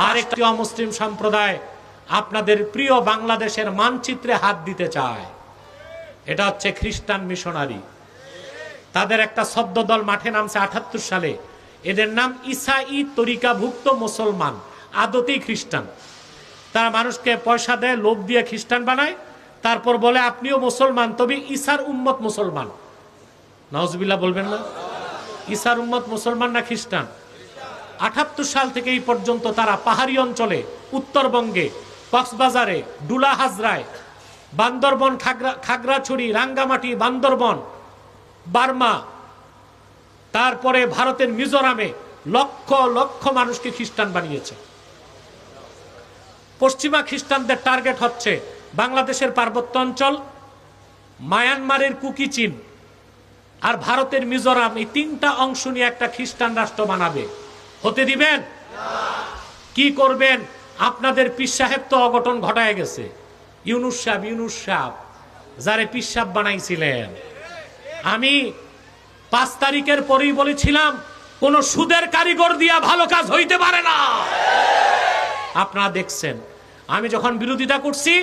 আর একটি অমুসলিম সম্প্রদায় আপনাদের প্রিয় বাংলাদেশের মানচিত্রে হাত দিতে চায়। এটা হচ্ছে খ্রিস্টান মিশনারি। তাদের একটা ছদ্মদল মাঠে নামছে ৭৮ সালে। এদের নাম ঈসাই তরিকাভুক্ত মুসলমান, আদতেই খ্রিস্টান। তারা মানুষকে পয়সা দেয়, লোভ দিয়ে খ্রিস্টান বানায়, তারপর বলে আপনিও মুসলমান, তবে ঈসার উম্মত মুসলমান। নাউজুবিল্লাহ বলবেন না? ঈসার উম্মত মুসলমান না খ্রিস্টান? ৭৮ সাল থেকে এই পর্যন্ত তারা পাহাড়ি অঞ্চলে, উত্তরবঙ্গে, কক্সবাজারে, ডুলা হাজরায়, বান্দরবন, খাগড়াছড়ি, রাঙ্গামাটি, বান্দরবন, বার্মা, তারপরে ভারতের মিজোরামে লক্ষ লক্ষ মানুষকে খ্রিস্টান বানিয়েছে। পশ্চিমা খ্রিস্টানদের টার্গেট হচ্ছে বাংলাদেশের পার্বত্য অঞ্চল, মায়ানমারের কুকিচিন আর ভারতের মিজোরাম। এই তিনটা অংশ নিয়ে একটা খ্রিস্টান রাষ্ট্র বানাবে। হতে দিবেন? কি করবেন? আপনাদের পীর সাহেব তো অঘটন ঘটায় গেছে। ইউনুস সাহেব যারে পীর সাহেব বানাইছিলেন, আমি 5 তারিখের পরেই বলেছিলাম কোন সুদের কারিগর দিয়া ভালো কাজ হইতে পারে না। আপনারা দেখছেন, আমি যখন বিরোধিতা করছি,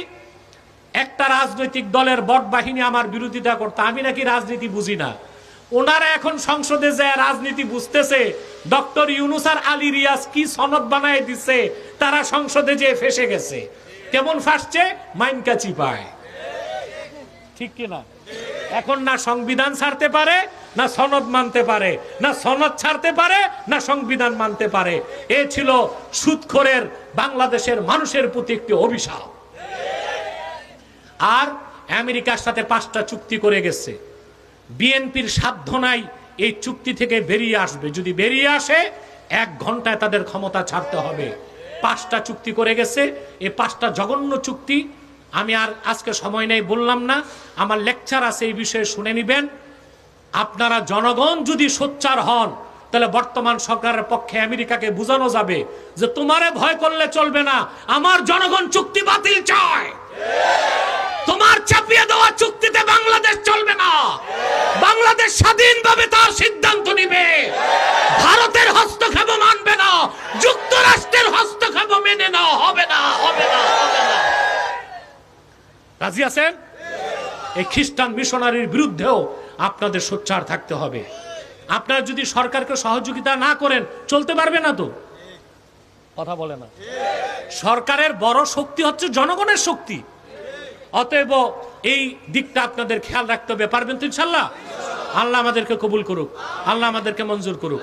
একটা রাজনৈতিক দলের বট বাহিনী আমার বিরোধিতা করতে, আমি নাকি রাজনীতি বুঝি না। ওনারা এখন সংসদে যায় রাজনীতি বুঝতেছে। ডক্টর ইউনুস আর আলী রিয়াজ কি সনদ বানায় দিচ্ছে, তারা সংসদে যে ফেসে গেছে। কেমন ফাঁসছে? মাইনকা চিপায়। ঠিক কিনা? এখন না সংবিধান ছাড়তে পারে, না সনদ মানতে পারে, না সনদ ছাড়তে পারে, না সংবিধান মানতে পারে। এ ছিল সুদখোরের বাংলাদেশের মানুষের প্রতি একটি অভিশাপ। আর আমেরিকার সাথে 5টা চুক্তি করে গেছে। বিএনপির সাধ্য নাই এই চুক্তি থেকে বেরিয়ে আসবে। যদি বেরিয়ে আসে 1 ঘন্টায় তাদের ক্ষমতা ছাড়তে হবে। 5টা চুক্তি করে গেছে। এই 5টা জঘন্য চুক্তি আমি আর আজকে সময় নেই, বললাম না। আমার লেকচার আছে এই বিষয়ে, শুনে নিবেন। আপনারা জনগণ যদি সোচ্চার হন, তাহলে বর্তমান সরকারের পক্ষে আমেরিকাকে বোঝানো যাবে যে তোমারে ভয় করলে চলবে না, আমার জনগণ চুক্তি বাতিল চায়। তোমার চাপিয়ে দেওয়া চুক্তিতে বাংলাদেশ চলবে না। বাংলাদেশ স্বাধীনভাবে তার সিদ্ধান্ত নিবে। ভারতের হস্তক্ষেপ মানবে না, যুক্তরাষ্ট্রের হস্তক্ষেপ মেনে না। হবে না, হবে না, হবে না। রাজি আছেন? এই খ্রিস্টান মিশনারির বিরুদ্ধেও আপনাদের সোচ্চার থাকতে হবে। আপনারা যদি সরকারকে সহযোগিতা না করেন, চলতে পারবে না তো। কথা বলে না। সরকারের বড় শক্তি হচ্ছে জনগণের শক্তি। অতএব এই দিকটা আপনাদের খেয়াল রাখতে হবে। পারবেন তো ইনশাআল্লাহ? আল্লাহ আমাদেরকে কবুল করুক, আল্লাহ আমাদেরকে মঞ্জুর করুক।